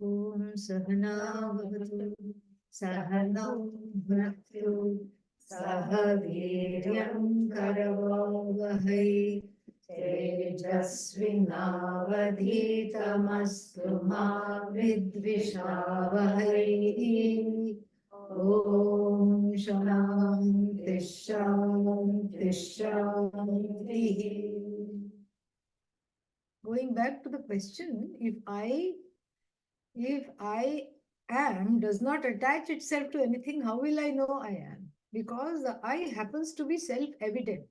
Om Sahana Bhavatu Sahana Bhunaktu Sahaviryam Karavavahai Tejasvinavadhitamastu ma vidvishavahai. Om Shanti Shanti Shanti. Going back to the question, if I am does not attach itself to anything, how will I know I am? Because the I happens to be self-evident.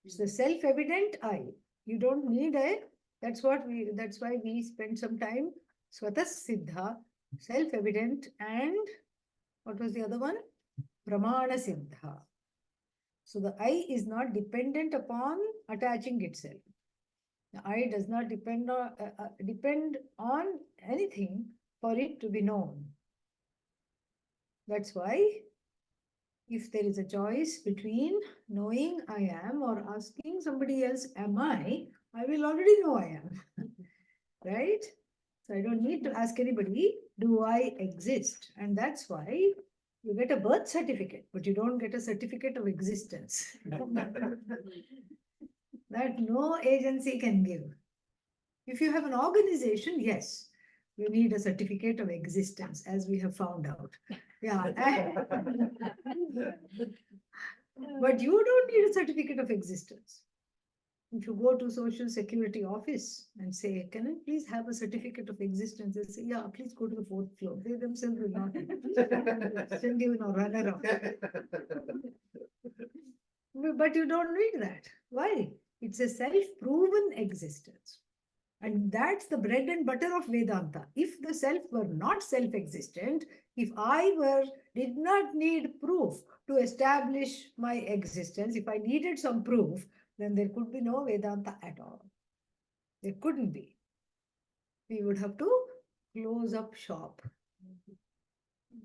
It's the self-evident I. You don't need a, that's why we spend some time, Swatas Siddha, self-evident, and what was the other one? Pramana Siddha. So the I is not dependent upon attaching itself. The I does not depend on anything for it to be known. That's why if there is a choice between knowing I am or asking somebody else, am I will already know I am. Right? So I don't need to ask anybody, do I exist? And that's why you get a birth certificate, but you don't get a certificate of existence. That no agency can give. If you have an organization, yes, you need a certificate of existence, as we have found out. Yeah. But you don't need a certificate of existence. If you go to Social Security office and say, can I please have a certificate of existence? They say, yeah, please go to the 4th floor. They themselves will not send you a runner off. But you don't need that. Why? It's a self-proven existence. And that's the bread and butter of Vedanta. If the self were not self-existent, if I did not need proof to establish my existence, if I needed some proof, then there could be no Vedanta at all. There couldn't be. We would have to close up shop.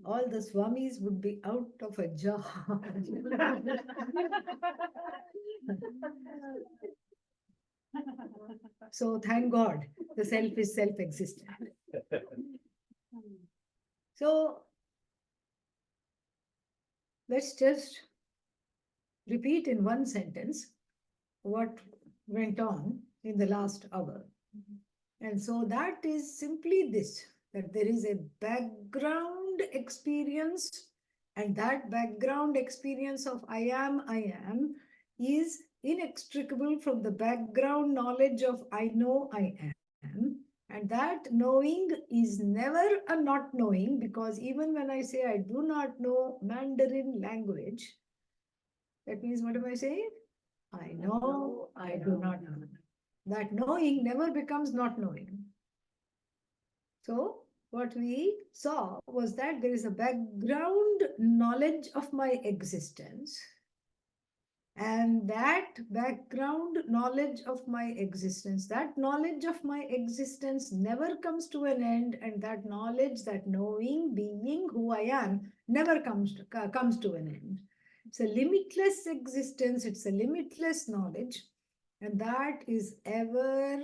All the Swamis would be out of a job. So thank God, the self is self-existent. So let's just repeat in one sentence what went on in the last hour. And so that is simply this, that there is a background experience, and that background experience of I am is inextricable from the background knowledge of I know I am. And that knowing is never a not knowing, because even when I say I do not know Mandarin language, that means what am I saying? I know, I do not know. That knowing never becomes not knowing. So what we saw was that there is a background knowledge of my existence, and that background knowledge of my existence, that knowledge of my existence never comes to an end, and that knowledge, that knowing, being who I am, never comes to an end. It's a limitless existence, it's a limitless knowledge, and that is ever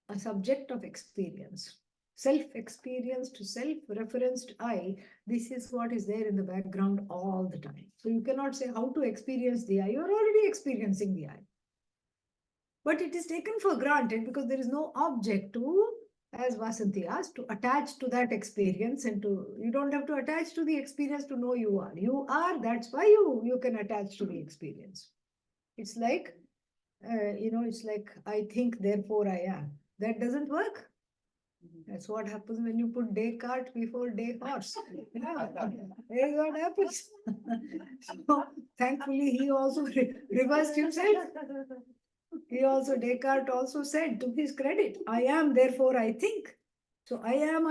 a subject of experience. Self-experience to self-referenced I, this is what is there in the background all the time. So you cannot say how to experience the I, you're already experiencing the I. But it is taken for granted because there is no object to, as Vasanti asked, to attach to that experience, and you don't have to attach to the experience to know you are. You are, that's why you can attach to the experience. It's like, it's like, I think, therefore I am. That doesn't work. That's what happens when you put day cart before day horse. Yeah, that's what happens. So, thankfully, he also reversed himself. He also, Descartes also said, to his credit, I am, therefore I think. So I am,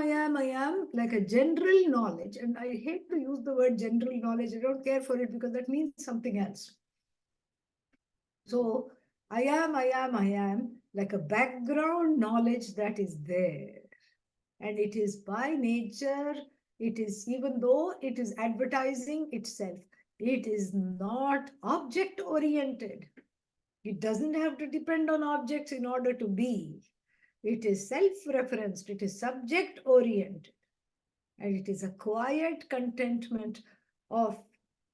like a general knowledge. And I hate to use the word general knowledge. I don't care for it because that means something else. So I am, like a background knowledge that is there. And it is by nature, it is, even though it is advertising itself, it is not object oriented. It doesn't have to depend on objects in order to be. it is self-referenced, it is subject-oriented, and it is a quiet contentment of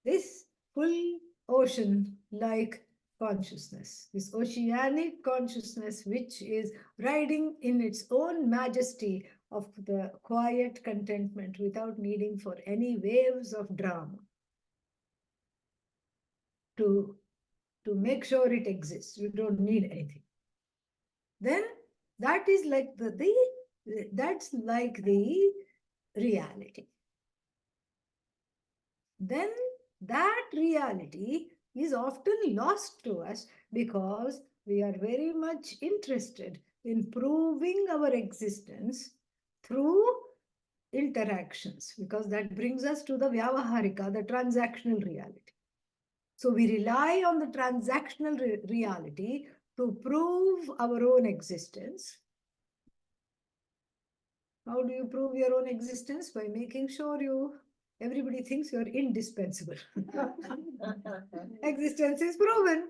this full ocean-like consciousness, this oceanic consciousness which is riding in its own majesty of the quiet contentment without needing for any waves of drama to, to make sure it exists. You don't need anything. Then that is like that's like the reality. Then that reality is often lost to us because we are very much interested in proving our existence through interactions, because that brings us to the vyavaharika, the transactional reality. So we rely on the transactional reality to prove our own existence. How do you prove your own existence? By making sure everybody thinks you're indispensable. Existence is proven.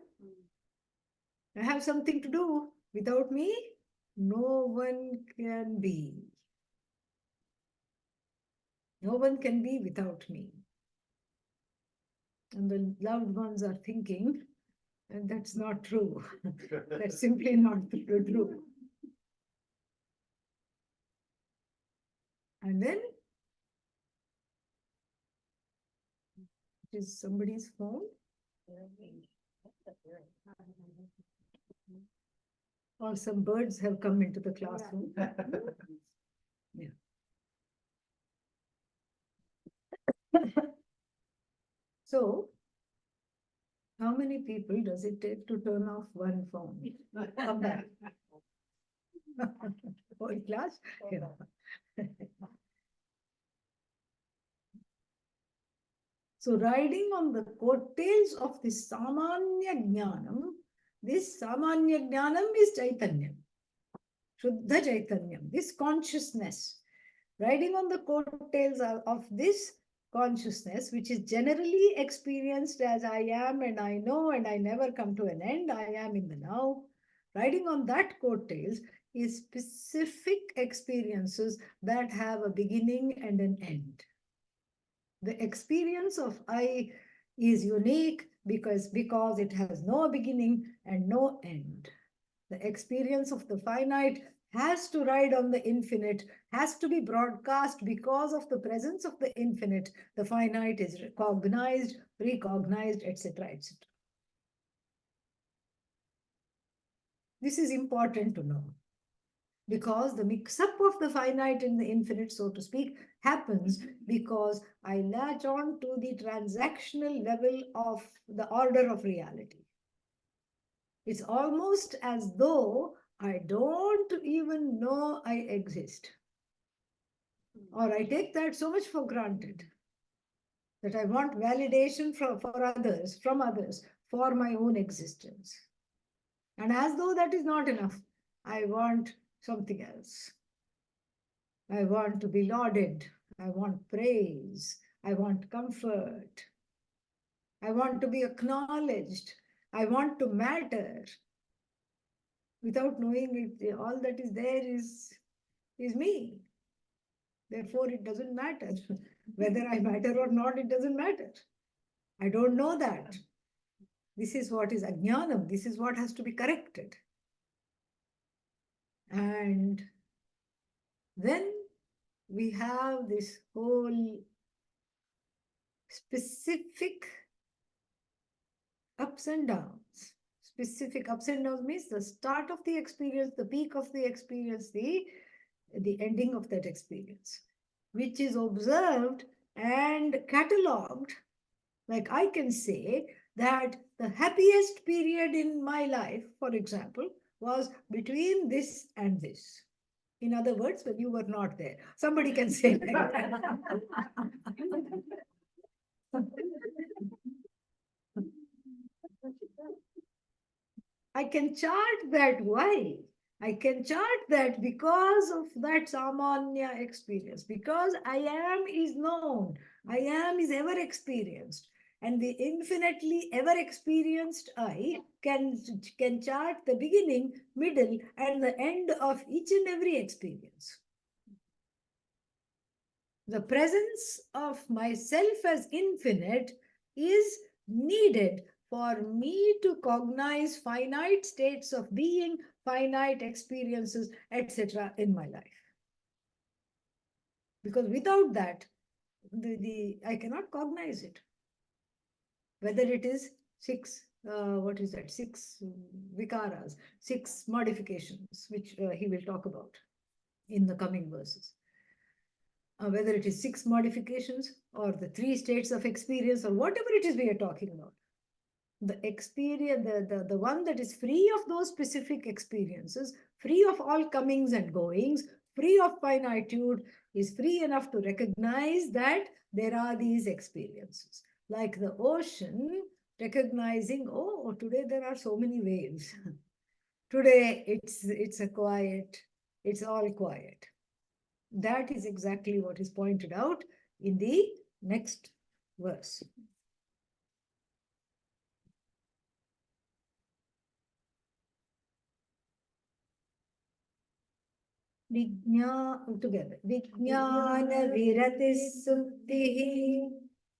I have something to do. Without me, no one can be. No one can be without me. And the loved ones are thinking, and that's not true. That's simply not true. And then it is somebody's phone. Or some birds have come into the classroom. Yeah. So, how many people does it take to turn off one phone? Come back. Whole class? Yeah. So, riding on the coattails of this Samanya Jnanam, this Samanya Jnanam is Chaitanya, Shuddha Chaitanya, this consciousness. Riding on the coattails of this consciousness, which is generally experienced as I am and I know and I never come to an end, I am in the now. Riding on that coattails is specific experiences that have a beginning and an end. The experience of I is unique because it has no beginning and no end. The experience of the finite has to ride on the infinite, has to be broadcast because of the presence of the infinite. The finite is recognized, recognized, etc., etc. This is important to know because the mix-up of the finite and the infinite, so to speak, happens because I latch on to the transactional level of the order of reality. It's almost as though I don't even know I exist. Or I take that so much for granted that I want validation from others, for my own existence. And as though that is not enough, I want something else. I want to be lauded. I want praise. I want comfort. I want to be acknowledged. I want to matter. Without knowing it, all that is there is me. Therefore, it doesn't matter. Whether I matter or not, it doesn't matter. I don't know that. This is what is ajnanam. This is what has to be corrected. And then we have this whole specific ups and downs. Specific ups and downs means the start of the experience, the peak of the experience, the ending of that experience, which is observed and catalogued. Like I can say that the happiest period in my life, for example, was between this and this. In other words, when you were not there. Somebody can say that. I can chart that. Why? I can chart that because of that samanya experience. Because I am is known. I am is ever experienced. And the infinitely ever experienced I can chart the beginning, middle, and the end of each and every experience. The presence of myself as infinite is needed for me to cognize finite states of being, finite experiences, etc. in my life. Because without that, I cannot cognize it. Whether it is six vikaras, six modifications, which he will talk about in the coming verses. Whether it is six modifications or the three states of experience or whatever it is we are talking about. The experience, the one that is free of those specific experiences, free of all comings and goings, free of finitude, is free enough to recognize that there are these experiences. Like the ocean, recognizing, oh, today there are so many waves. Today it's a quiet, it's all quiet. That is exactly what is pointed out in the next verse. Together. Vijnana virati suktihi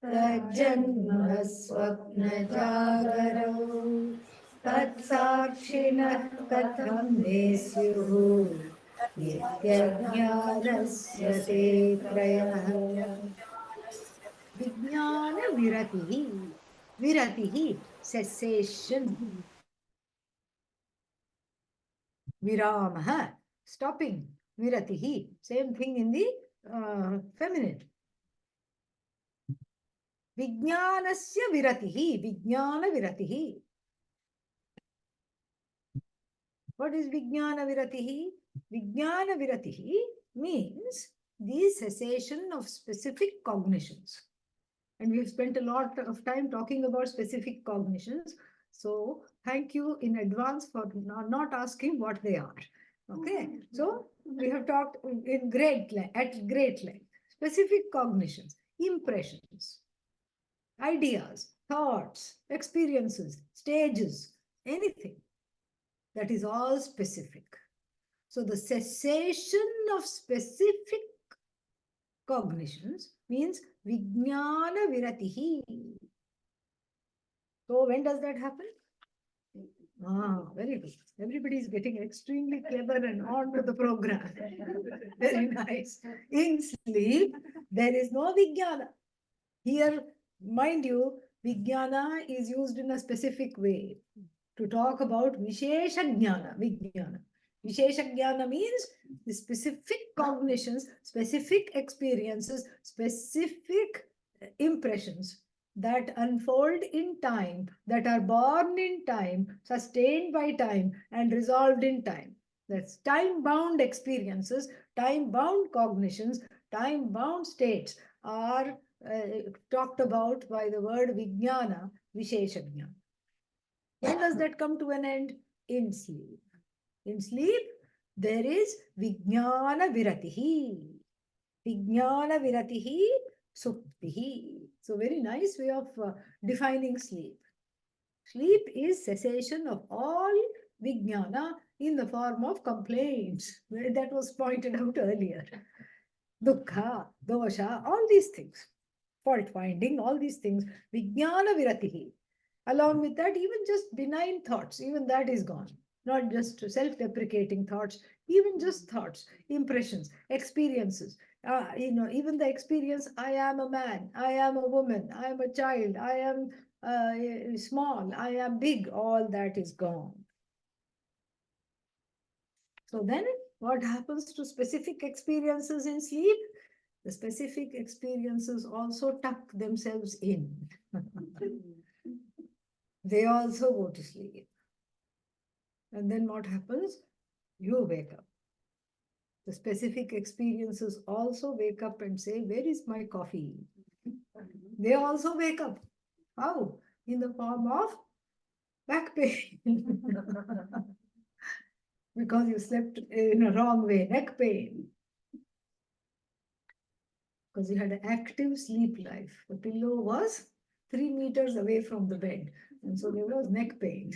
janma swapna jagarau tat sakshina katham nesyuhu nityajnanasya te prayah. Vijnana viratihi. Viratihi, cessation. Viramaha, stopping. Viratihi, same thing in the feminine. Vijnanasya viratihi, vijnana viratihi. What is vijnana viratihi? Vijnana viratihi means the cessation of specific cognitions. And we've spent a lot of time talking about specific cognitions. So thank you in advance for not asking what they are. Okay. So we have talked at great length. Specific cognitions, impressions, ideas, thoughts, experiences, stages, anything. That is all specific. So the cessation of specific cognitions means vijnana viratihi. So when does that happen? Very good. Everybody is getting extremely clever and on to the program. Very nice. In sleep, there is no vijnana. Here, mind you, vijnana is used in a specific way to talk about vishesha jnana, vijnana. Vishesha jnana means the specific cognitions, specific experiences, specific impressions that unfold in time, that are born in time, sustained by time, and resolved in time. That's time-bound experiences, time-bound cognitions, time-bound states are talked about by the word vijnana, vishesha jnana. When does that come to an end? In sleep. In sleep, there is vijnana viratihi. Vijnana viratihi suktihi. So very nice way of defining sleep. Sleep is cessation of all vijnana in the form of complaints. That was pointed out earlier. Dukkha, dosha, all these things. Fault finding, all these things. Vijnana viratihi. Along with that, even just benign thoughts, even that is gone. Not just self-deprecating thoughts, even just thoughts, impressions, experiences. Even the experience, I am a man, I am a woman, I am a child, I am small, I am big, all that is gone. So then what happens to specific experiences in sleep? The specific experiences also tuck themselves in. They also go to sleep. And then what happens? You wake up. The specific experiences also wake up and say, where is my coffee? They also wake up. How? In the form of back pain. Because you slept in a wrong way, neck pain. Because you had an active sleep life. The pillow was 3 meters away from the bed. And so there was neck pain.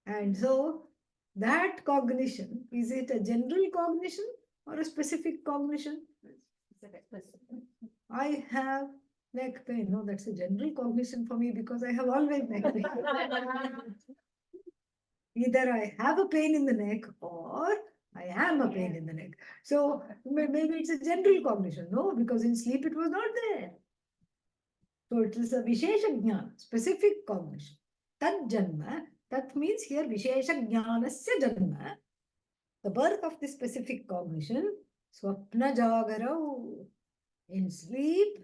And so that cognition, is it a general cognition or a specific cognition? I have neck pain. No, that's a general cognition for me because I have always neck pain. Either I have a pain in the neck or I am a pain in the neck. So maybe it's a general cognition. No, because in sleep it was not there. So it is a Vishesha Jnana, specific cognition. Tat Janma, that means here Vishesha Jnanasya Janma, the birth of this specific cognition, Swapna Jagarau, in sleep,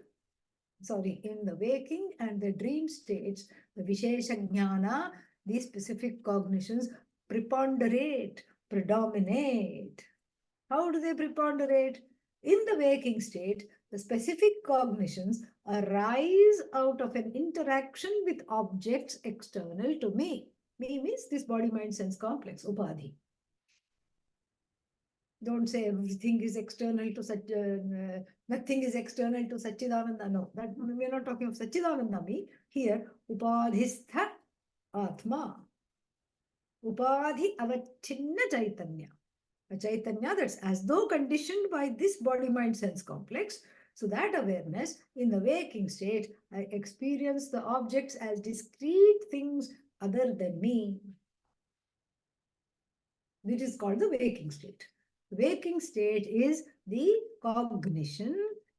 in the waking and the dream states, the Vishesha Jnana, these specific cognitions preponderate, predominate. How do they preponderate? In the waking state, the specific cognitions arise out of an interaction with objects external to me. Me means this body, mind, sense complex, upadhi. Don't say everything is external to such, nothing is external to Satchidananda. No, that we are not talking of Satchidananda. Me here, upadhistha atma, upadhi avachinna chaitanya. A Chaitanya that's as though conditioned by this body, mind, sense complex. So that awareness in the waking state, I experience the objects as discrete things other than me. Which is called the waking state. The waking state is the cognition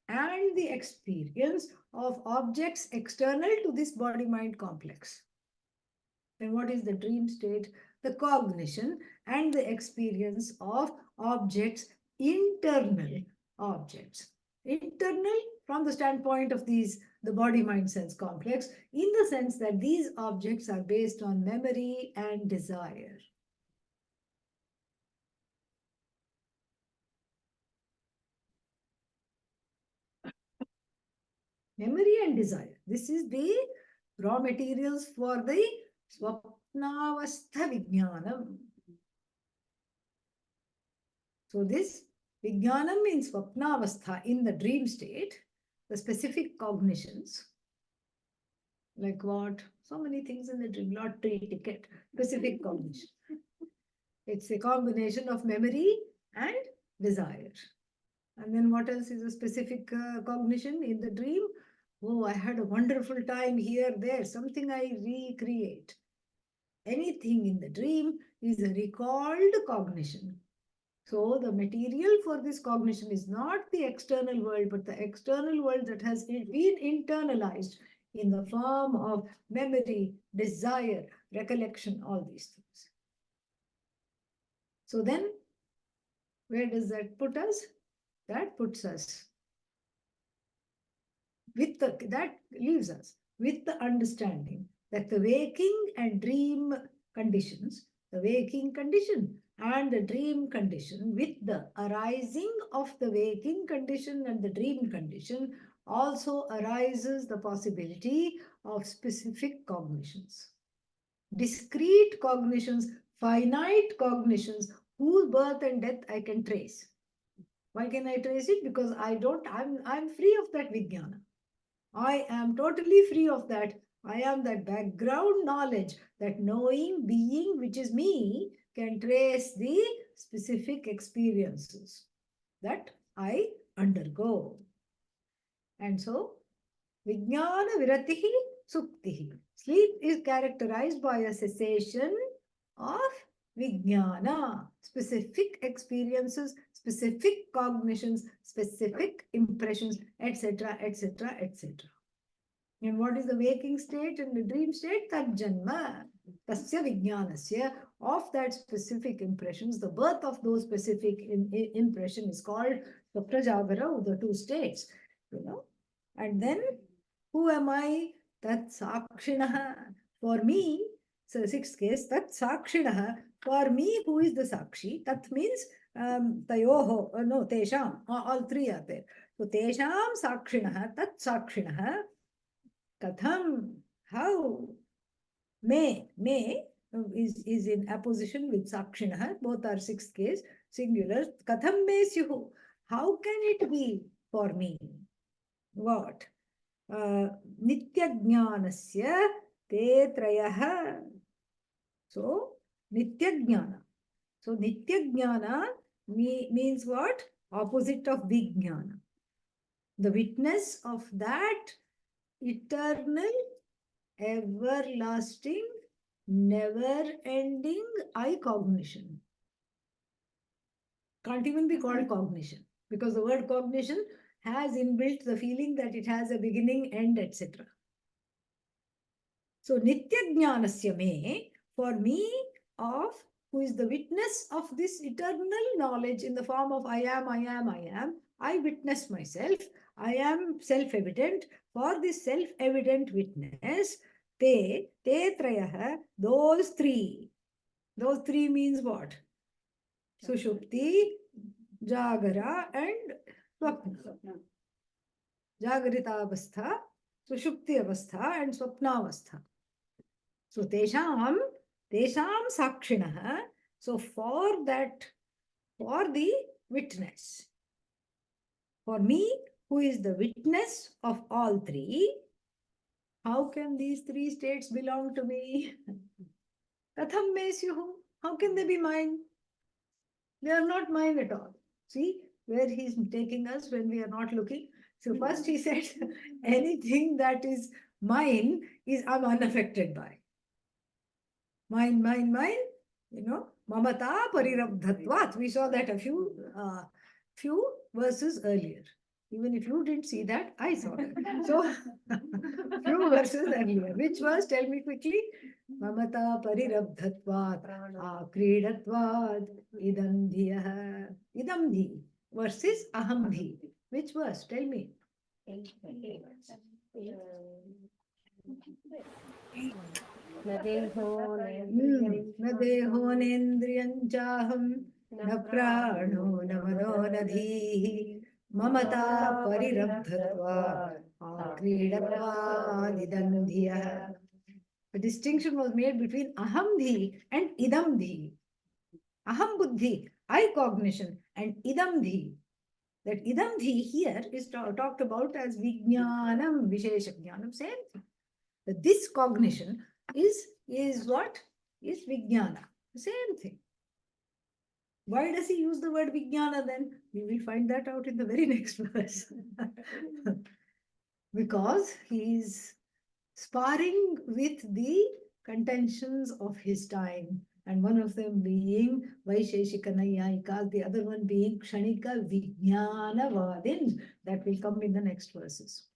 and the experience of objects external to this body, mind complex. And what is the dream state? The cognition and the experience of objects, internal objects. Internal from the standpoint of the body, mind, sense complex, in the sense that these objects are based on memory and desire. Memory and desire. This is the raw materials for the Swapnavastha Vijnanam. So this Vijnanam in Swapnavastha, in the dream state, the specific cognitions, like what? So many things in the dream, lottery ticket, specific cognition. It's a combination of memory and desire. And then what else is a specific cognition in the dream? Oh, I had a wonderful time here, there, something I recreate. Anything in the dream is a recalled cognition. So the material for this cognition is not the external world, but the external world that has been internalized in the form of memory, desire, recollection, all these things. So then, where does that put us? That puts us that leaves us with the understanding that the waking and dream conditions, the waking condition and the dream condition, with the arising of the waking condition and the dream condition, also arises the possibility of specific cognitions. Discrete cognitions, finite cognitions, whose birth and death I can trace. Why can I trace it? Because I'm free of that vijnana. I am totally free of that. I am that background knowledge, that knowing being, which is me, can trace the specific experiences that I undergo. And so, Vijnana Viratihi Suktihi. Sleep is characterized by a cessation of Vijnana, specific experiences, specific cognitions, specific impressions, etc., etc., etc. And what is the waking state and the dream state? Tat janma, tasya vijnanasya, of that specific impressions, the birth of those specific impression is called the prajagara, the two states, And then, who am I? Tat sakshinaha. For me, so sixth case, tat sakshinaha. For me, who is the sakshi? Tat means tayoho, no, tesham, all three are there. So tesham sakshinaha, tat sakshinaha. Katham, how? May is in apposition with sakshinaha. Both are sixth case, singular. Katham me syuhu. How can it be for me? What? Nityajnanasya te trayah. So, Nityajnana. So, Nityajnana means what? Opposite of Vijnana. The witness of that eternal, everlasting, never-ending eye cognition. Can't even be called cognition, because the word cognition has inbuilt the feeling that it has a beginning, end, etc. So, Nitya Jnanasya me, for me, of who is the witness of this eternal knowledge in the form of I am, I witness myself, I am self-evident. For this self-evident witness, te trayah, those three. Those three means what? Sushupti, Jagara, and Swapna. Jagrita avastha, Sushupti avastha, and Swapna avastha. So tesham sakshinah. So for that, for the witness, for me, who is the witness of all three, how can these three states belong to me? Katham me syuhu? How can they be mine? They are not mine at all. See where he's taking us when we are not looking. So first he said, anything that is mine is I'm unaffected by. Mine, mamata parirabdhatvat. We saw that a few verses earlier. Even if you didn't see that, I saw that. So, few verses earlier. Which was, tell me quickly, mamata parirabdhatvat, akridatvat, idam dhiyah, idam dhi versus aham dhi. Which verse? Tell me. न देहो नेन्द्रियं चाहं न प्राणो न मनो न धीः ममता परिरब्धत्वात् क्रीडत्वादिदं धियः. A distinction was made between aham dhi and idam dhi. Aham buddhi, I cognition, and idam dhi. That idam dhi here is talked about as vijnanam, vishesha jnanam, same thing. That this cognition is what? Is vijnana. Same thing. Why does he use the word vijnana then? We will find that out in the very next verse. Because he is sparring with the contentions of his time, and one of them being Vaisheshika Nayayikas, the other one being Kshanika Vijnana Vadin. That will come in the next verses.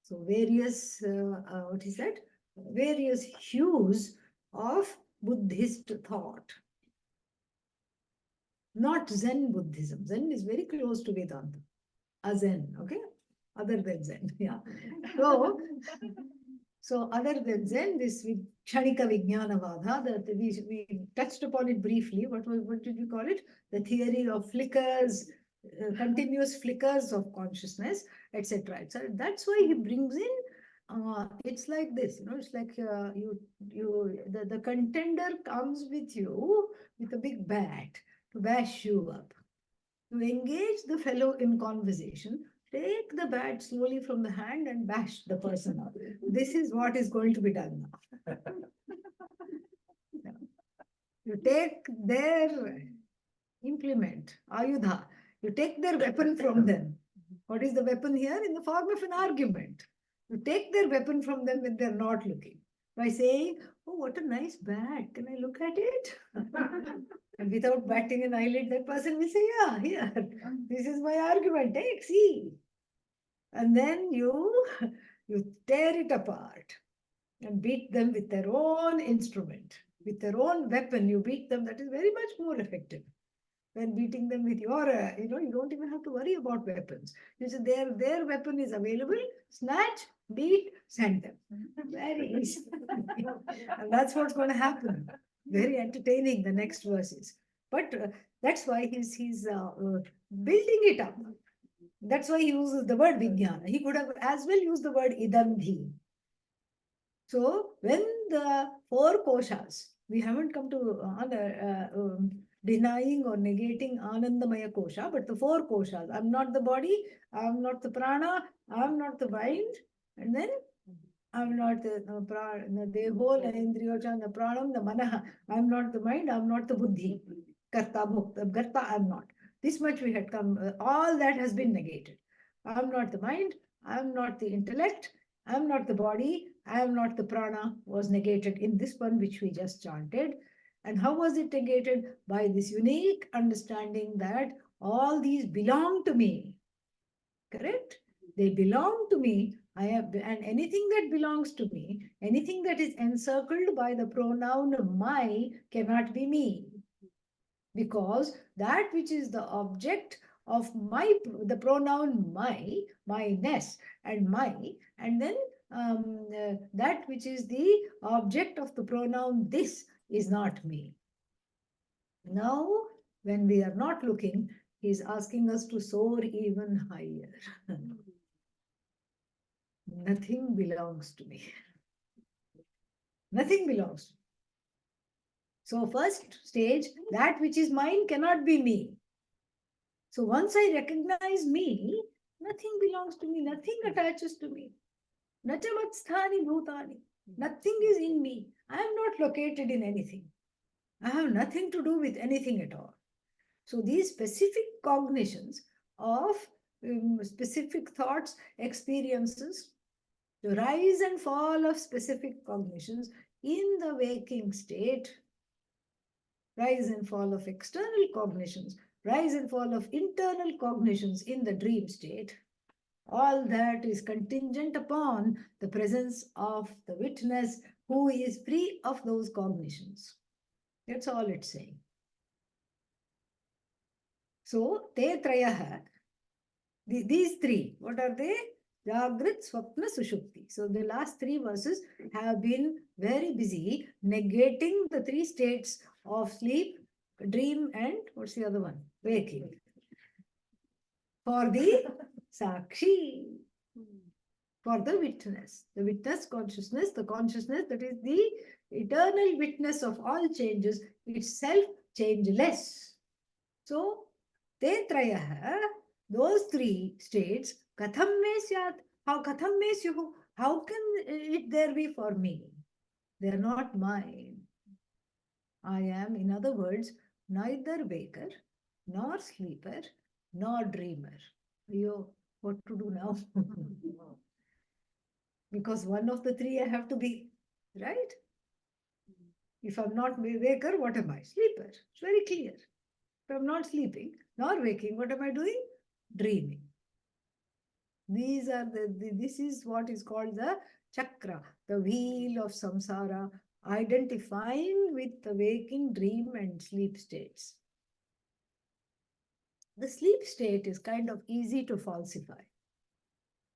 So various, what is that? Various hues of Buddhist thought. Not Zen Buddhism. Zen is very close to Vedanta. A Zen, okay? Other than Zen, yeah. So other than Zen, this Kshanika Vijnanavada, that we touched upon it briefly. What did we call it? The theory of flickers, continuous flickers of consciousness, etc. etc. That's why he brings in. It's like this, it's like the contender comes with you with a big bat to bash you up. To engage the fellow in conversation, take the bat slowly from the hand and bash the person up. This is what is going to be done now. You take their implement, ayudha, you take their weapon from them. What is the weapon here? In the form of an argument. You take their weapon from them when they're not looking. By saying, oh, what a nice bat. Can I look at it? And without batting an eyelid, that person will say, yeah, here, this is my argument. Take, see. And then you tear it apart and beat them with their own instrument, with their own weapon. You beat them. That is very much more effective than beating them with your, you don't even have to worry about weapons. You say their weapon is available, snatch, beat, send them. Very easy. And that's what's going to happen. Very entertaining, the next verses. But that's why he's building it up. That's why he uses the word vijnana. He could have as well used the word idamdhi. So when the four koshas, we haven't come to denying or negating Anandamaya kosha, but the four koshas, I'm not the body, I'm not the prana, I'm not the mind, and then I'm not the whole indriyocha, the pranam, the manaha. I'm not the mind, I'm not the buddhi. Karta, bhokta, garta, I'm not. This much we had come, all that has been negated. I'm not the mind, I'm not the intellect, I'm not the body, I am not the prana, was negated in this one which we just chanted. And how was it negated? By this unique understanding that all these belong to me. Correct? They belong to me. I have, and anything that belongs to me, anything that is encircled by the pronoun my cannot be me. Because that which is the object of my, the pronoun myness, and my, and then that which is the object of the pronoun this is not me. Now, when we are not looking, he's asking us to soar even higher. Nothing belongs to me. Nothing belongs to me. So, first stage, that which is mine cannot be me. So, once I recognize me, nothing belongs to me, nothing attaches to me. Nachamatstani bhutani. Nothing is in me. I am not located in anything. I have nothing to do with anything at all. So, these specific cognitions of specific thoughts, experiences, the rise and fall of specific cognitions in the waking state, rise and fall of external cognitions, rise and fall of internal cognitions in the dream state, all that is contingent upon the presence of the witness who is free of those cognitions. That's all it's saying. So, te trayaha, these three, what are they? Jagrat, Swapna, Sushupti. So the last three verses have been very busy negating the three states of sleep, dream, and what's the other one? Waking. For the Sakshi, for the witness consciousness, the consciousness that is the eternal witness of all changes, itself changeless. So, te trayaha, those three states, katham me syat, how katham me syuhu, how can it there be for me? They are not mine. I am, in other words, neither waker, nor sleeper, nor dreamer. Yo, what to do now? Because one of the three I have to be, right? If I'm not waker, what am I? Sleeper. It's very clear. If I'm not sleeping nor waking, what am I doing? Dreaming. These are this is what is called the chakra, the wheel of samsara, identifying with the waking, dream, and sleep states. The sleep state is kind of easy to falsify.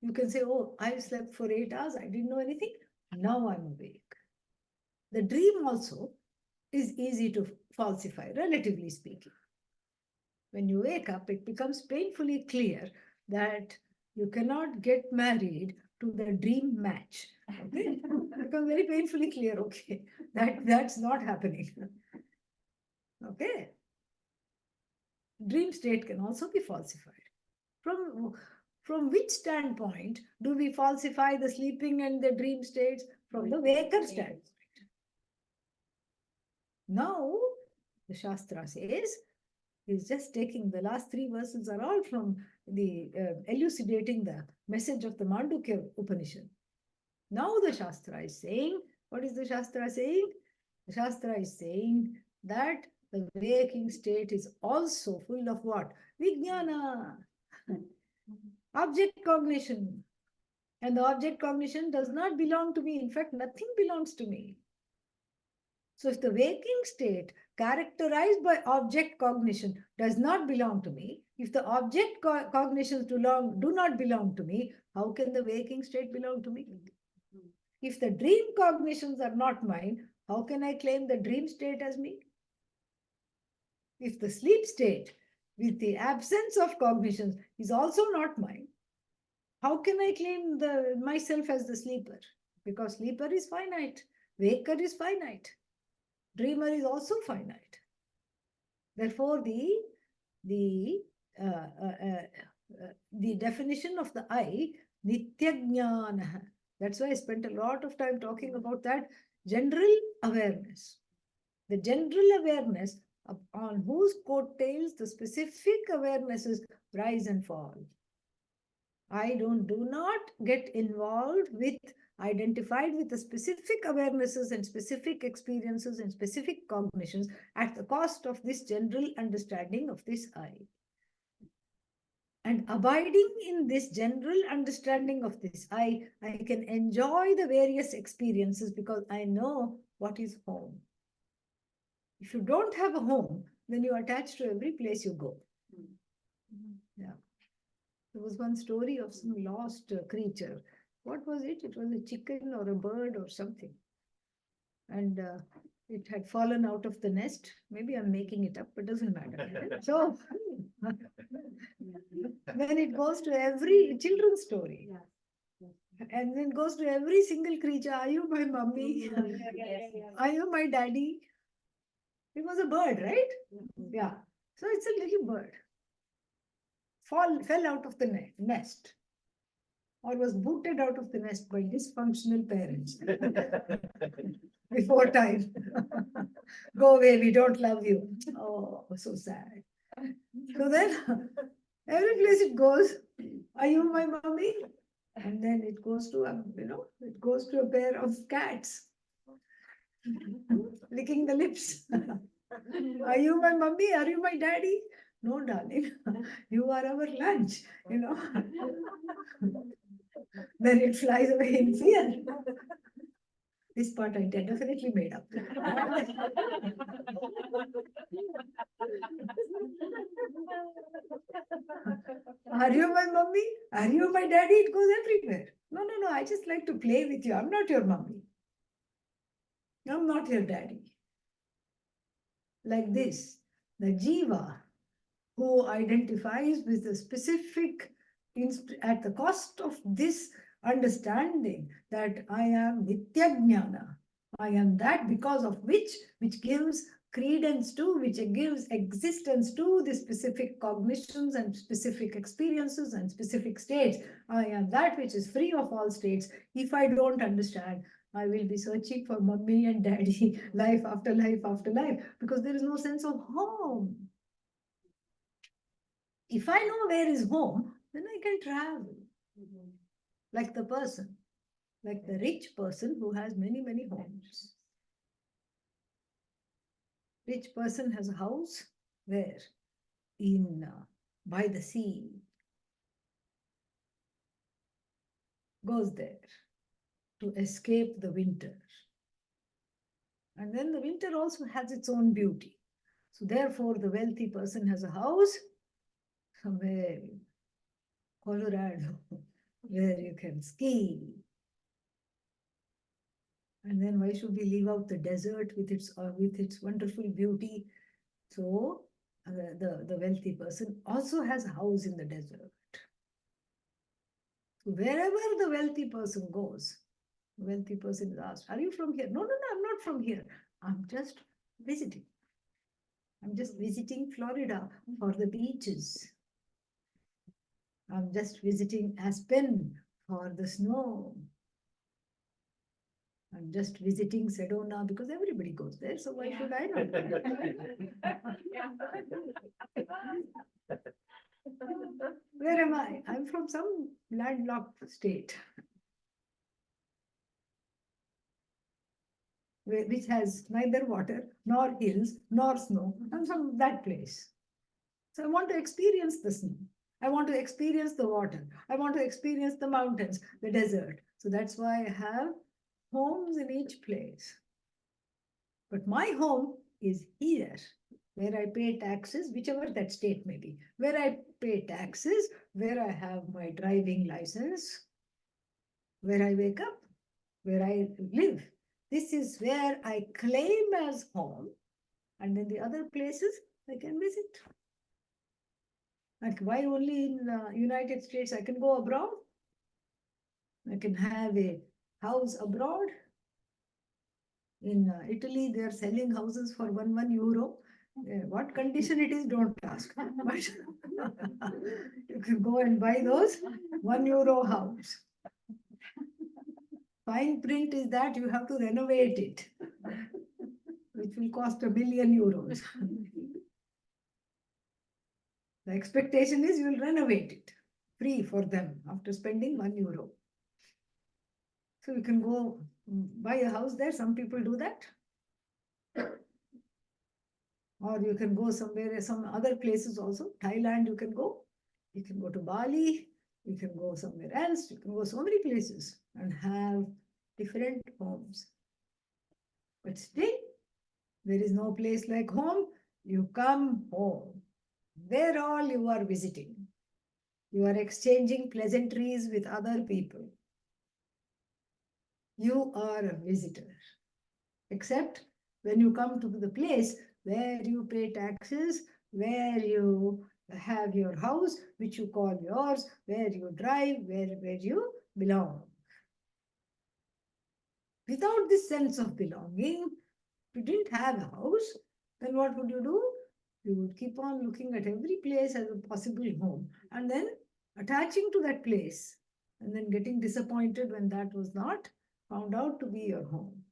You can say, oh, I slept for 8 hours, I didn't know anything, now I'm awake. The dream also is easy to falsify, relatively speaking. When you wake up, it becomes painfully clear that you cannot get married to the dream match. Okay? It becomes very painfully clear, okay, that's not happening. Okay? Dream state can also be falsified. From which standpoint do we falsify the sleeping and the dream states? From the waker standpoint. Now, the Shastra says, he's just taking the last three verses are all from the elucidating the message of the Mandukya Upanishad. Now the Shastra is saying, what is the Shastra saying? The Shastra is saying that the waking state is also full of what? Vijnana, object cognition. And the object cognition does not belong to me. In fact, nothing belongs to me. So if the waking state characterized by object cognition does not belong to me, if the object cognitions do not belong to me, how can the waking state belong to me? If the dream cognitions are not mine, how can I claim the dream state as me? If the sleep state with the absence of cognitions is also not mine, how can I claim myself as the sleeper? Because sleeper is finite, waker is finite. Dreamer is also finite. Therefore, the definition of the I Nityajnana. That's why I spent a lot of time talking about that general awareness. The general awareness on whose coattails the specific awarenesses rise and fall. Do not get involved with, identified with the specific awarenesses and specific experiences and specific cognitions at the cost of this general understanding of this I. And abiding in this general understanding of this I can enjoy the various experiences because I know what is home. If you don't have a home, then you attach to every place you go. Yeah. There was one story of some lost creature. What was it? It was a chicken or a bird or something. And it had fallen out of the nest. Maybe I'm making it up, but doesn't matter. So when it goes to every children's story, and then goes to every single creature, are you my mummy? Are you my daddy? It was a bird, right? Yeah. So it's a little bird. Fell out of the nest, or was booted out of the nest by dysfunctional parents before time. Go away, we don't love you. Oh, so sad. So then, every place it goes, are you my mummy? And then it goes to it goes to a pair of cats, licking the lips. Are you my mummy? Are you my daddy? No, darling, you are our lunch, Then it flies away in fear. This part I definitely made up. Are you my mummy? Are you my daddy? It goes everywhere. No, no, no. I just like to play with you. I'm not your mummy. I'm not your daddy. Like this, the jiva who identifies with a specific, at the cost of this understanding that I am Nityajnana, I am that because of which gives credence to, which gives existence to the specific cognitions and specific experiences and specific states. I am that which is free of all states. If I don't understand, I will be searching for mummy and daddy life after life after life because there is no sense of home. If I know where is home, then I can travel. Like the person, like the rich person who has many, many homes. Rich person has a house where? By the sea. Goes there to escape the winter. And then the winter also has its own beauty. So therefore, the wealthy person has a house somewhere in Colorado where you can ski. And then why should we leave out the desert with its wonderful beauty? So the wealthy person also has a house in the desert. So wherever the wealthy person goes, the wealthy person is asked, are you from here? No, no, no, I'm not from here. I'm just visiting. I'm just visiting Florida for the beaches. I'm just visiting Aspen for the snow. I'm just visiting Sedona because everybody goes there. So why should I not? Where am I? I'm from some landlocked state, which has neither water, nor hills, nor snow. I'm from that place. So I want to experience the snow. I want to experience the water. I want to experience the mountains, the desert. So that's why I have homes in each place. But my home is here, where I pay taxes, whichever that state may be, where I pay taxes, where I have my driving license, where I wake up, where I live. This is where I claim as home, and then the other places I can visit. Like why only in the United States I can go abroad? I can have a house abroad. In Italy, they are selling houses for one euro. What condition it is, don't ask. But you can go and buy those €1 house. Fine print is that you have to renovate it, which will cost €1 million. The expectation is you will renovate it free for them after spending €1. So you can go buy a house there. Some people do that. Or you can go somewhere, some other places also. Thailand, you can go. You can go to Bali. You can go somewhere else. You can go so many places and have different homes. But still, there is no place like home. You come home. There all you are visiting. You are exchanging pleasantries with other people. You are a visitor. Except when you come to the place where you pay taxes, where you have your house, which you call yours, where you drive, where you belong. Without this sense of belonging, if you didn't have a house, then what would you do? You would keep on looking at every place as a possible home and then attaching to that place and then getting disappointed when that was not found out to be your home.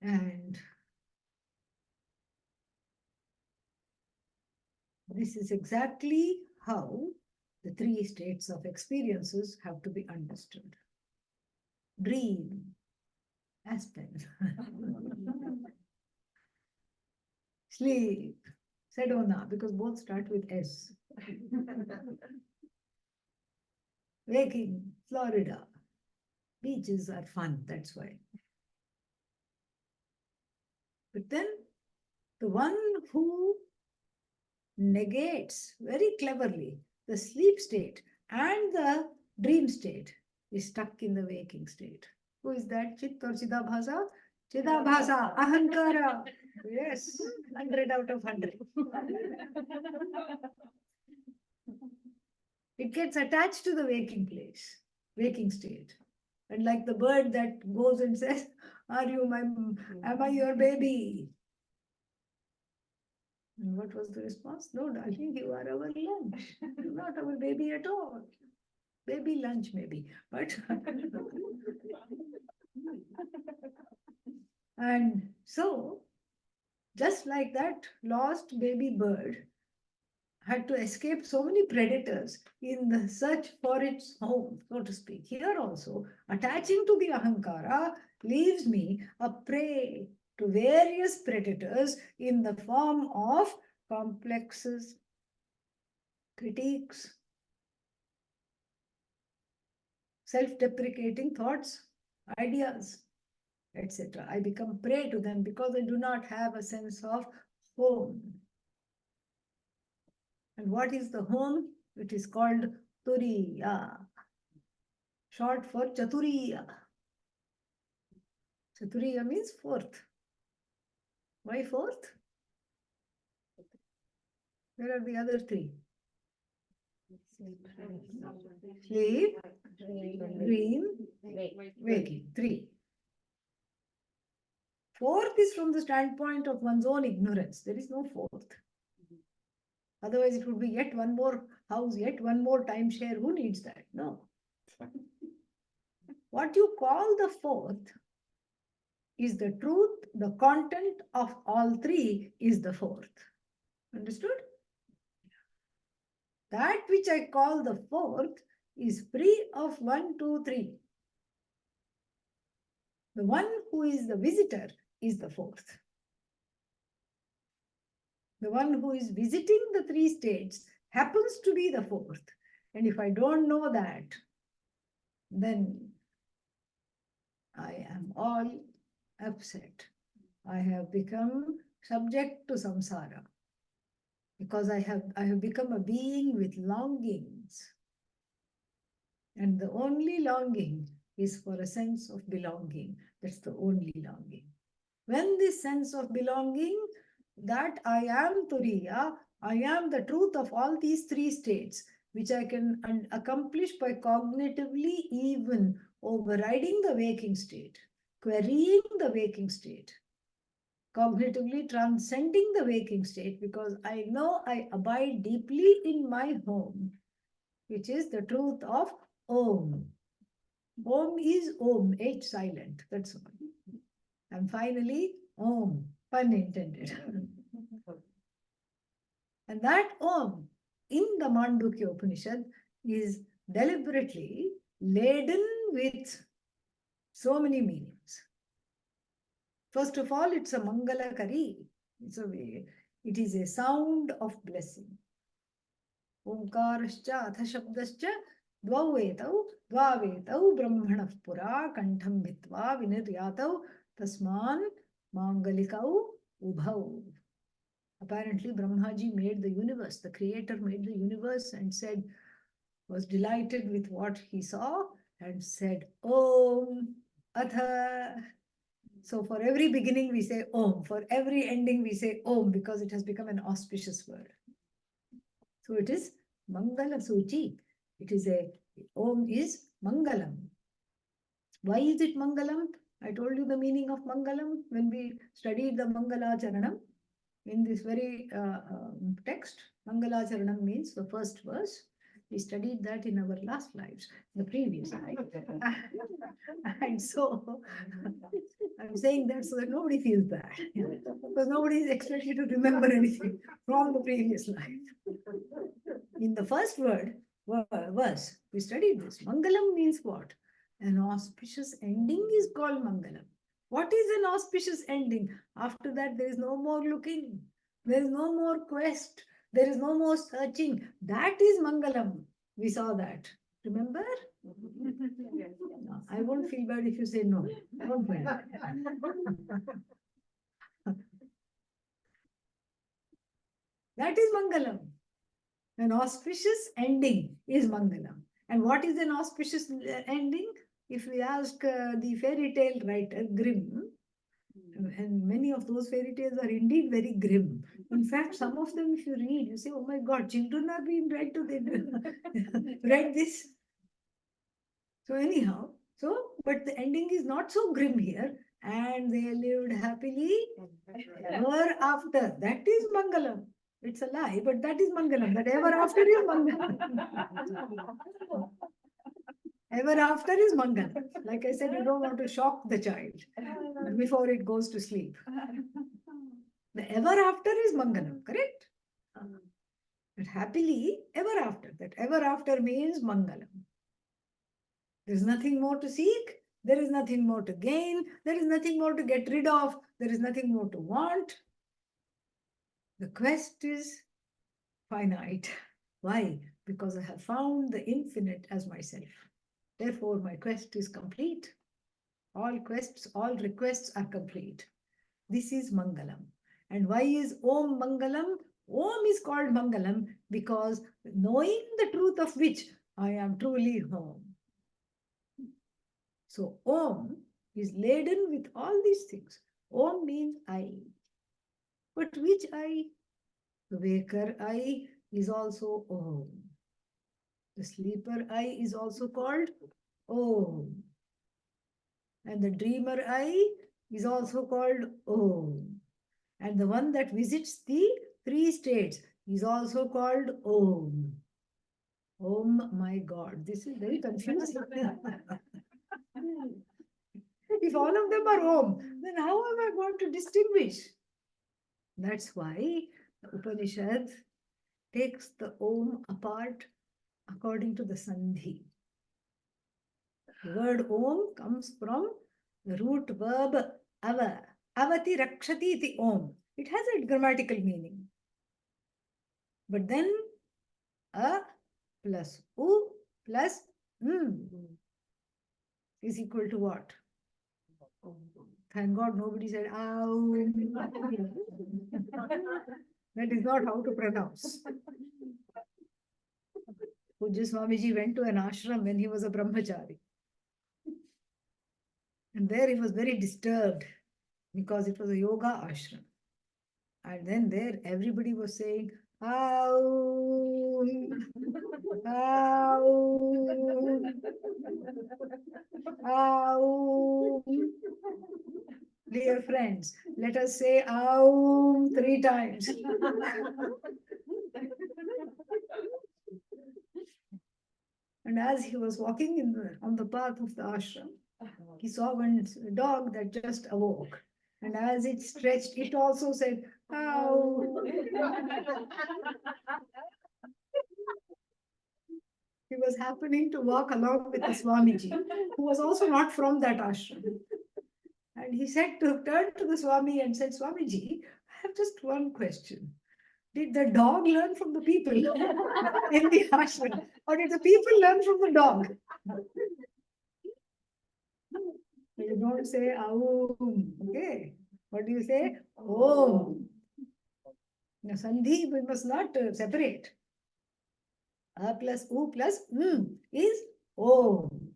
And this is exactly how the three states of experiences have to be understood. Dream, aspen, sleep, Sedona, because both start with S. Waking, Florida. Beaches are fun, that's why. But then the one who negates very cleverly the sleep state and the dream state is stuck in the waking state. Who is that? Chit or Chidabhasa? Chidabhasa, Ahankara. Yes, 100 out of 100. It gets attached to the waking place, waking state. And like the bird that goes and says, am I your baby? And what was the response? No, darling, you are our lunch. You're not our baby at all. Baby lunch, maybe. But and so, just like that lost baby bird had to escape so many predators in the search for its home, so to speak. Here also, attaching to the Ahankara leaves me a prey to various predators in the form of complexes, critiques, self-deprecating thoughts, ideas, etc. I become prey to them because I do not have a sense of home. And what is the home? It is called Turiya, short for Chaturiya. Chaturiya means fourth. Why fourth? Where are the other three? Sleep, dream, waking. Three. Fourth is from the standpoint of one's own ignorance. There is no fourth. Otherwise, it would be yet one more house, yet one more timeshare. Who needs that? No. What you call the fourth is the truth, the content of all three is the fourth. Understood? That which I call the fourth is free of 1, 2, 3. The one who is the visitor is the fourth. The one who is visiting the three states happens to be the fourth. And if I don't know that, then I am all upset. I have become subject to samsara because I have become a being with longings. And the only longing is for a sense of belonging. That's the only longing. When this sense of belonging, that I am Turiya, I am the truth of all these three states, which I can accomplish by cognitively even overriding the waking state, querying the waking state, cognitively transcending the waking state, because I know I abide deeply in my home, which is the truth of Om. Om is Om, H silent, that's all. And finally, Om, pun intended. And that Om in the Mandukya Upanishad is deliberately laden with so many meanings. First of all, it's a Mangalakari. It is a sound of blessing. Omkarascha atha shabdascha dvauetau dvavetau brahmanah pura kantham vitva viniryatau tasman mangalikau ubhau. Apparently, Brahmaji made the universe, the creator made the universe and said, was delighted with what he saw and said, Om Atha. So for every beginning we say Om, for every ending we say Om, because it has become an auspicious word. So it is Mangala Suchi. It is Om is Mangalam. Why is it Mangalam? I told you the meaning of Mangalam when we studied the Mangala Charanam. In this very text, Mangala Charanam means the first verse. We studied that in our last lives, the previous life. And so I'm saying that so that nobody feels bad. Because nobody is expected to remember anything from the previous life. In the first verse, we studied this. Mangalam means what? An auspicious ending is called Mangalam. What is an auspicious ending? After that, there is no more looking. There is no more quest. There is no more searching. That is Mangalam. We saw that. Remember? No, I won't feel bad if you say no. Don't feel bad. That is Mangalam. An auspicious ending is Mangalam. And what is an auspicious ending? If we ask the fairy tale writer, Grimm, and many of those fairy tales are indeed very grim. In fact, some of them, if you read, you say, oh my God, children are being read to them. Read this. So anyhow, but the ending is not so grim here. And they lived happily ever after. That is Mangalam. It's a lie, but that is Mangalam. That ever after is Mangalam. Ever after is Mangalam. Like I said, you don't want to shock the child before it goes to sleep. The ever after is Mangalam, correct? But happily ever after. That ever after means Mangalam. There is nothing more to seek. There is nothing more to gain. There is nothing more to get rid of. There is nothing more to want. The quest is finite. Why? Because I have found the infinite as myself. Therefore, my quest is complete. All quests, all requests are complete. This is Mangalam. And why is Om Mangalam? Om is called Mangalam because knowing the truth of which I am truly home. So Om is laden with all these things. Om means I. But which I? The waker I is also Om. The sleeper I is also called Om. And the dreamer I is also called Om. And the one that visits the three states is also called Om. Om, my God. This is very confusing. If all of them are Om, then how am I going to distinguish? That's why the Upanishad takes the Om apart according to the Sandhi. The word Om comes from the root verb ava. Avati rakshati iti Om. It has a grammatical meaning. But then a plus u plus is equal to what? Thank God nobody said ow. That is not how to pronounce. Pujya Swamiji went to an ashram when he was a brahmachari. And there he was very disturbed because it was a yoga ashram. And then there everybody was saying, ow, ow. Aum. Dear friends, let us say Aum 3 times. And as he was walking on the path of the ashram, he saw one dog that just awoke. And as it stretched, it also said, Ow. He was happening to walk along with the Swamiji, who was also not from that ashram. And he turned to the Swami and said, Swamiji, I have just one question. Did the dog learn from the people in the ashram? Or did the people learn from the dog? You don't say Aum, okay? What do you say? Om. Now, Sandhi, we must not separate. A plus U plus is Om.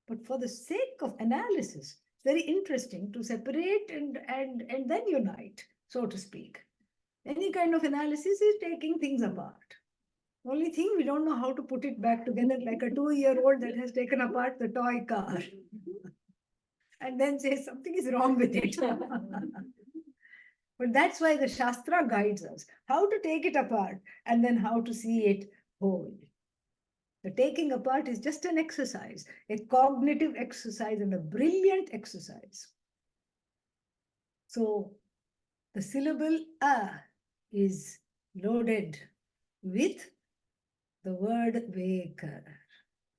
But for the sake of analysis, it's very interesting to separate and then unite, so to speak. Any kind of analysis is taking things apart. Only thing we don't know how to put it back together like a 2-year-old that has taken apart the toy car and then says something is wrong with it. But that's why the Shastra guides us how to take it apart and then how to see it whole. The taking apart is just an exercise, a cognitive exercise and a brilliant exercise. So the syllable a is loaded with the word waker.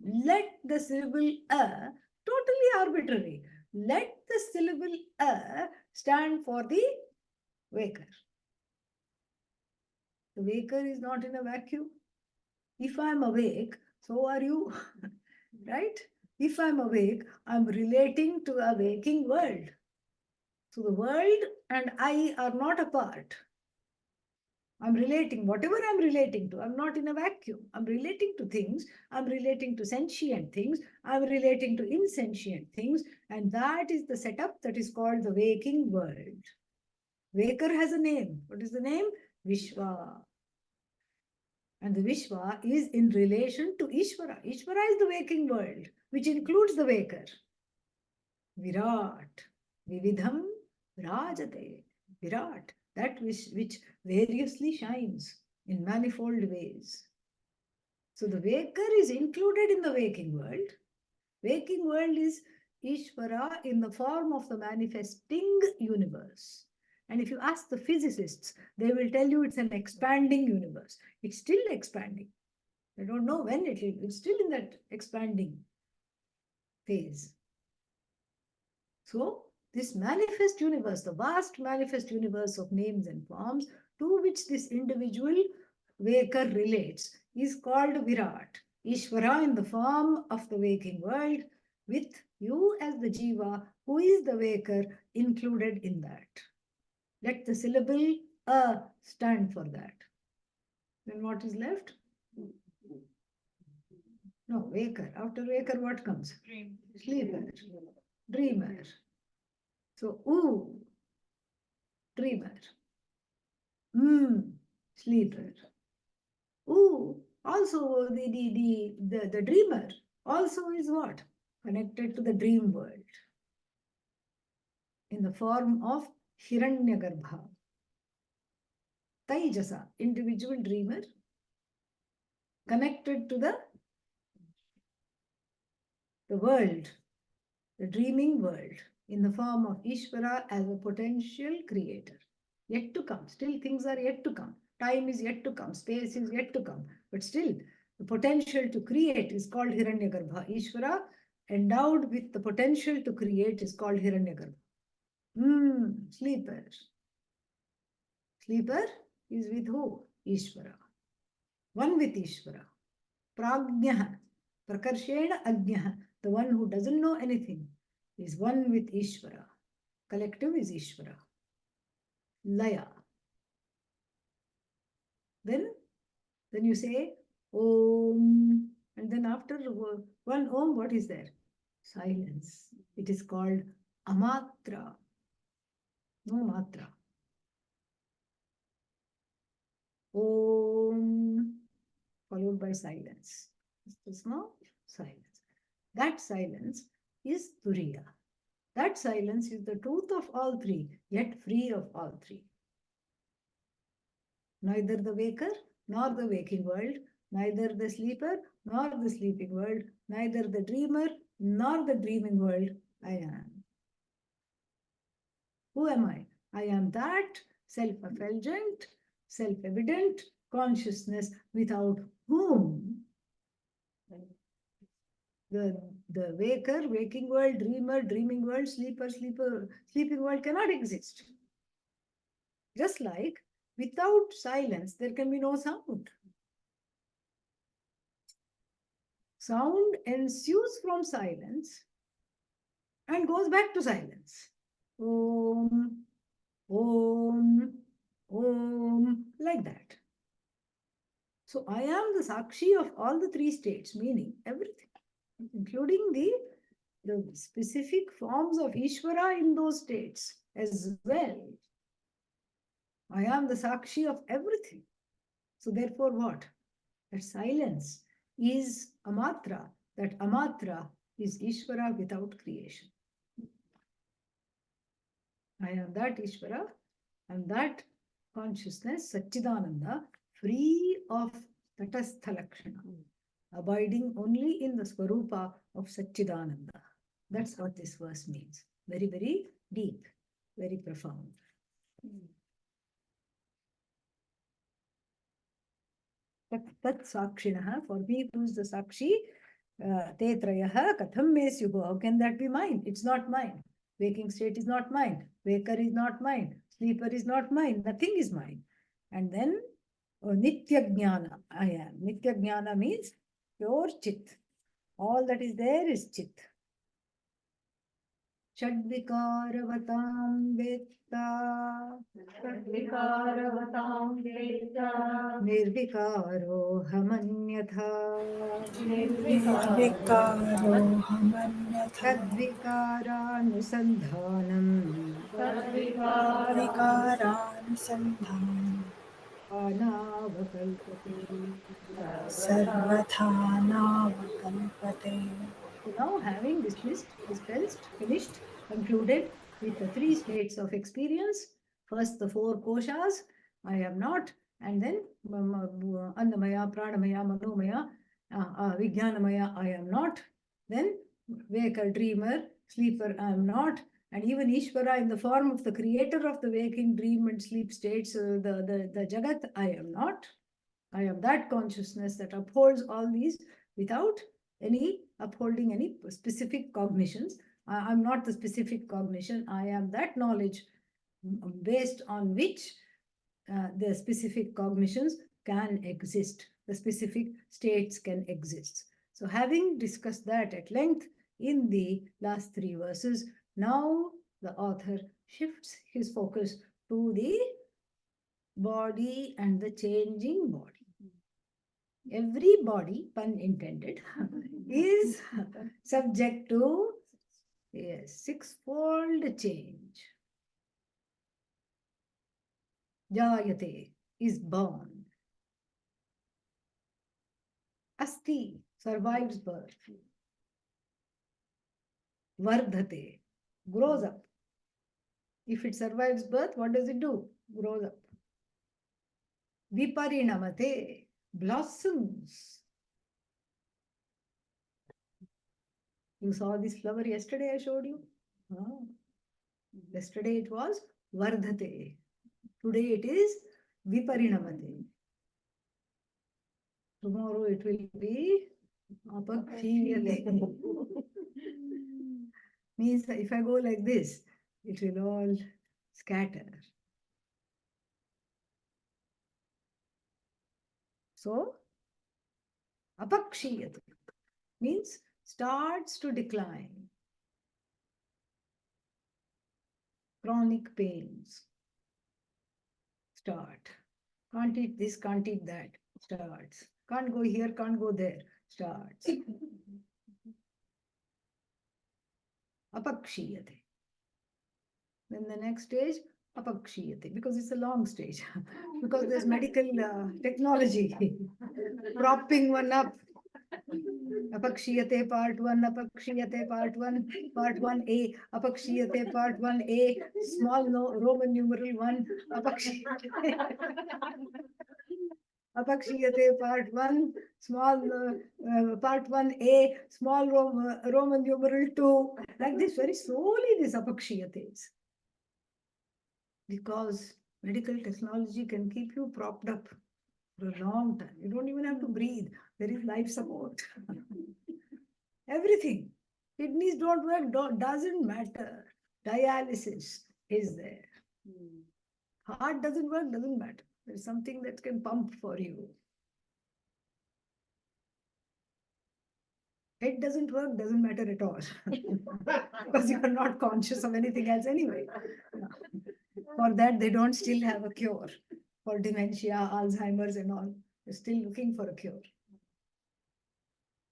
Let the syllable a, totally arbitrary, let the syllable a stand for the waker. The waker is not in a vacuum. If I'm awake, so are you, right? If I'm awake, I'm relating to a waking world. So the world and I are not apart. I'm relating, whatever I'm relating to, I'm not in a vacuum. I'm relating to things, I'm relating to sentient things, I'm relating to insentient things, and that is the setup that is called the waking world. Waker has a name. What is the name? Vishwa. And the Vishwa is in relation to Ishvara. Ishvara is the waking world, which includes the waker. Virat, Vividham, Rajate. Virat, that which variously shines in manifold ways. So the waker is included in the waking world. Waking world is Ishvara in the form of the manifesting universe. And if you ask the physicists, they will tell you it's an expanding universe. It's still expanding. I don't know when it's still in that expanding phase. So this manifest universe, the vast manifest universe of names and forms to which this individual waker relates is called Virat. Ishvara in the form of the waking world with you as the Jiva, who is the waker included in that. Let the syllable a stand for that. Then what is left? No, waker. After waker, what comes? Dream. Sleeper. Dreamer. So, ooh, dreamer. Sleeper. Ooh, also the dreamer also is what? Connected to the dream world in the form of Hiranyagarbha. Taijasa, individual dreamer, connected to the world, the dreaming world, in the form of Ishvara as a potential creator. Yet to come. Still things are yet to come. Time is yet to come. Space is yet to come. But still, the potential to create is called Hiranyagarbha. Ishvara, endowed with the potential to create, is called Hiranyagarbha. Sleeper. Sleeper is with who? Ishvara. One with Ishvara. Prajnaha. Prakarshena Ajnaha. The one who doesn't know anything is one with Ishvara. Collective is Ishvara. Laya. Then you say Om, and then after one Om, what is there? Silence. It is called Amatra. No Matra. Om, followed by silence. Is this now? Silence. That silence is Turiya. That silence is the truth of all three, yet free of all three. Neither the waker nor the waking world, neither the sleeper nor the sleeping world, neither the dreamer nor the dreaming world, I am. Who am I? I am that self-effulgent, self-evident consciousness without whom the waker, waking world, dreamer, dreaming world, sleeper, sleeping world cannot exist. Just like without silence, there can be no sound. Sound ensues from silence and goes back to silence. Om, Om, Om, like that. So I am the Sakshi of all the three states, meaning everything, including the specific forms of Ishvara in those states as well. I am the Sakshi of everything. So therefore what? That silence is Amatra. That Amatra is Ishvara without creation. I am that Ishvara, and that consciousness, Satchidananda, free of Tatastha Lakshana, abiding only in the Swarupa of Satchidananda. That's what this verse means. Very, very deep, very profound. Tat Sakshinaha, for me who is the Sakshi, Te Trayaha Katham Me Syuho. How can that be mine? It's not mine. Waking state is not mine. Waker is not mine. Sleeper is not mine. Nothing is mine. And then Nitya Jnana, I am. Nitya Jnana means pure Chit. All that is there is Chit. Shadvikaravatam Vetta. Shadvikaravatam Vetta. Nirvikaro Hamanyatha. निर्विकारोऽहमन्यथा Tadvikaranusandanam. विकारानुसन्धानं Anavakalpate. सर्वथा नावकल्पते. So now, having dismissed, dispensed, finished, concluded with the three states of experience, first the four koshas, I am not, and then Annamaya, Pranamaya, Manomaya, Vijnanamaya, I am not, then waker, dreamer, sleeper, I am not, and even Ishvara in the form of the creator of the waking, dream, and sleep states, the Jagat, I am not. I am that consciousness that upholds all these without any upholding any specific cognitions. I'm not the specific cognition. I am that knowledge based on which the specific cognitions can exist. The specific states can exist. So having discussed that at length in the last three verses, now the author shifts his focus to the body and the changing body. Every body, pun intended, is subject to a sixfold change. Jayate is born. Asti survives birth. Vardhate grows up. If it survives birth, what does it do? Grows up. Viparinamate blossoms. You saw this flower yesterday, I showed you. Oh. Yesterday it was Vardhate. Today it is Viparinamate. Tomorrow it will be Apakshiyate. Means if I go like this, it will all scatter. So, Apakshiyate means starts to decline. Chronic pains start. Can't eat this, can't eat that, starts. Can't go here, can't go there, starts. Apakshiyate. Then the next stage, apakshiyate, because it's a long stage. Because there's medical technology propping one up Apakshiyate part 1, apakshiyate part 1, part 1a, apakshiyate part 1a, small no, Roman numeral 1, apakshiyate. Apakshiyate part 1, small part 1a, small Roman numeral 2. Like this, very slowly this apakshiyate is. Because medical technology can keep you propped up for a long time. You don't even have to breathe. There is life support. Everything. Kidneys don't work, doesn't matter. Dialysis is there. Heart doesn't work, doesn't matter. There's something that can pump for you. Head doesn't work, doesn't matter at all. Because you are not conscious of anything else anyway. For that, they don't still have a cure. For dementia, Alzheimer's and all. They're still looking for a cure.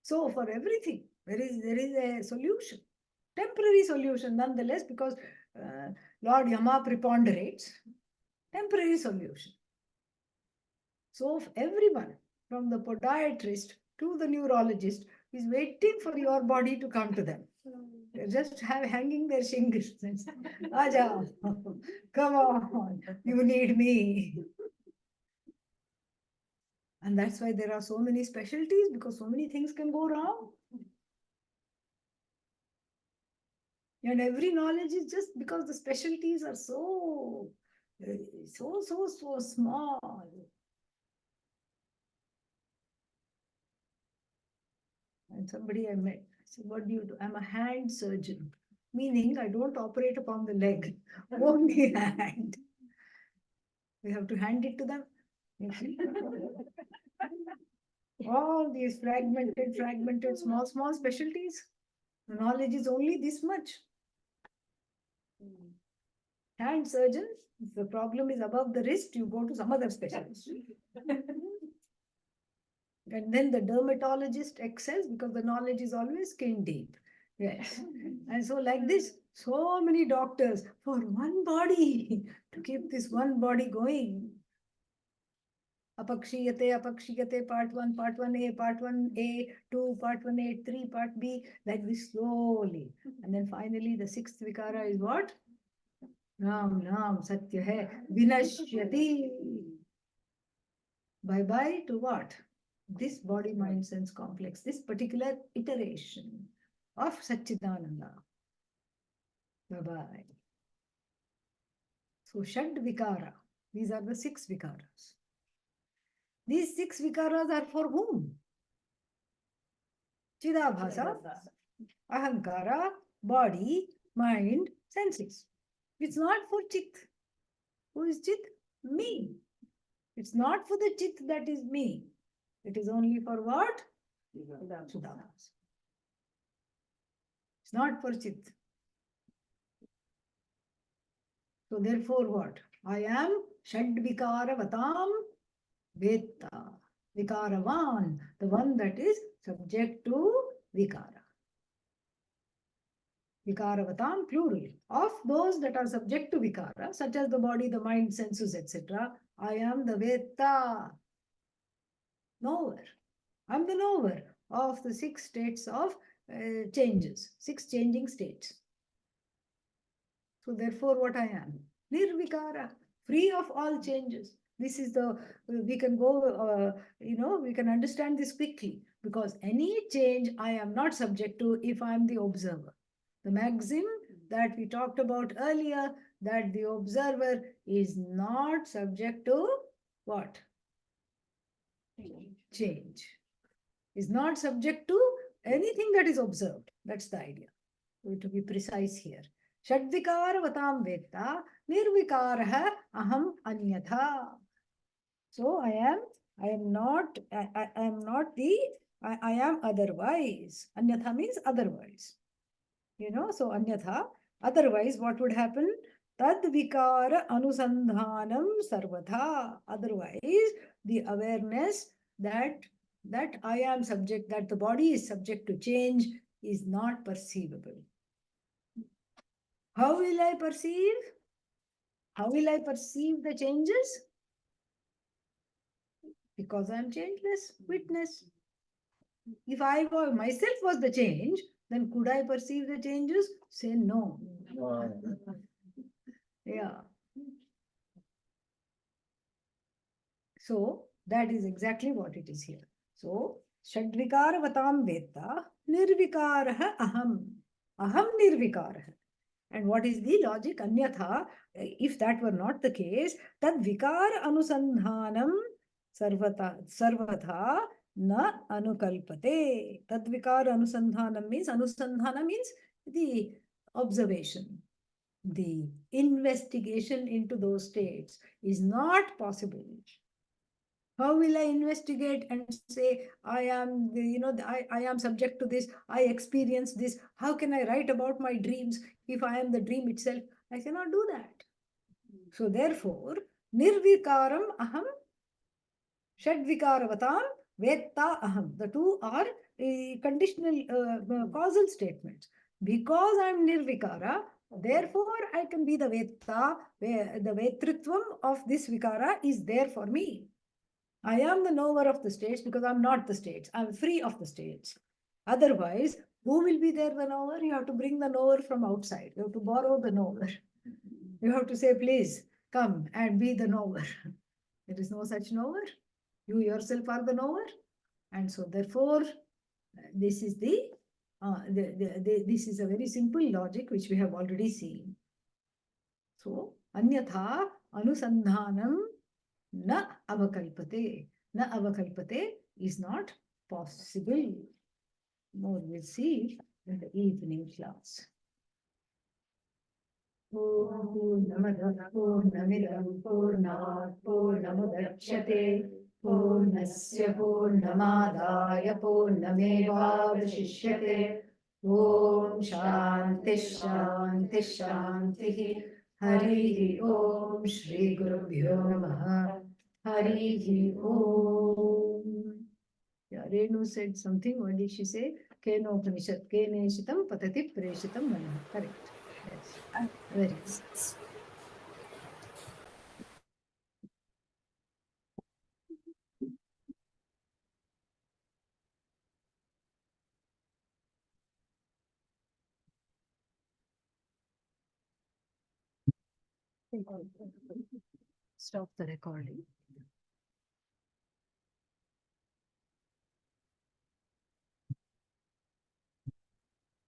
So for everything, there is a solution. Temporary solution nonetheless, because Lord Yama preponderates. Temporary solution. So everyone, from the podiatrist to the neurologist, is waiting for your body to come to them. They're just hanging their shingles. Aja, come on, you need me. And that's why there are so many specialties, because so many things can go wrong. And every knowledge is just because the specialties are so small. And somebody I met said, what do you do? I'm a hand surgeon, meaning I don't operate upon the leg, only hand. We have to hand it to them. All these fragmented, small specialties. The knowledge is only this much. Hand surgeon, if the problem is above the wrist, you go to some other specialist. And then the dermatologist excels because the knowledge is always skin deep. Yes. And so like this, so many doctors for one body, to keep this one body going. Apakshiyate, part 1a, part 1a, 2, part 1a, 3, part b, like this slowly. And then finally the sixth vikara is what? Ram Nam Satya hai, Vinashyati. Bye-bye to what? This body, mind, sense complex, this particular iteration of Satchidananda. Bye-bye. So Shad Vikara, these are the 6 Vikaras. These 6 Vikaras are for whom? Chidabhasa, Ahankara, body, mind, senses. It's not for Chit. Who is Chit? Me. It's not for the Chit that is me. It is only for what? Chidabhasa. It's not for Chit. So therefore what? I am Shadvikaravatam Veta. Vikaravan, the one that is subject to Vikara. Vikaravatam, plural. Of those that are subject to Vikara, such as the body, the mind, senses, etc., I am the Veta. Knower. I'm the knower of the 6 states of changes, 6 changing states. So therefore what I am? Nirvikara, free of all changes. This is the, we can go, we can understand this quickly, because any change I am not subject to if I am the observer. The maxim that we talked about earlier, that the observer is not subject to what? Change. Is not subject to anything that is observed. That's the idea. To be precise here. Shadvikara veta, nirvikaraha aham anyatha. So I am not I am otherwise. Anyatha means otherwise. So anyatha, otherwise what would happen? Tad vikara anusandhanam sarvatha. Otherwise, the awareness that I am subject, that the body is subject to change is not perceivable. How will I perceive? How will I perceive the changes? Because I am changeless, witness. If I myself was the change, then could I perceive the changes? Say no. Yeah. So that is exactly what it is here. So Shadvikaravatam Vetta Nirvikaraha Aham. Aham Nirvikaraha. And what is the logic? Anyatha, if that were not the case, tad vikar anusandhanam sarvatha na anukalpate. Tad vikar anusandhanam means the observation, the investigation into those states is not possible. How will I investigate and say, I am, I am subject to this, I experience this. How can I write about my dreams if I am the dream itself? I cannot do that. So therefore, nirvikaram aham, shadvikaravatam, vetta aham. The two are conditional causal statements. Because I am nirvikara, therefore I can be the vetta, the vetritvam of this vikara is there for me. I am the knower of the states because I'm not the states. I'm free of the states. Otherwise, who will be there, the knower? You have to bring the knower from outside. You have to borrow the knower. You have to say, please come and be the knower. There is no such knower. You yourself are the knower. And so, therefore, this is this is a very simple logic which we have already seen. So, anyatha anusandhanam na avakalpate. Na avakalpate is not possible. More we'll see in the evening class. पूर्णमदः पूर्णमिदं पूर्णात् पूर्णमुदच्यते पूर्णस्य पूर्णमादाय पूर्णमेवावशिष्यते ॐ शान्तिः शान्तिः शान्तिः हरिः ॐ श्रीगुरुभ्यो नमः हरिः ॐ. Yeah, Renu said something. What did she say? Kenopanishad, keneshitam patati preshitam manah. Correct. Yes. Very good. Stop the recording.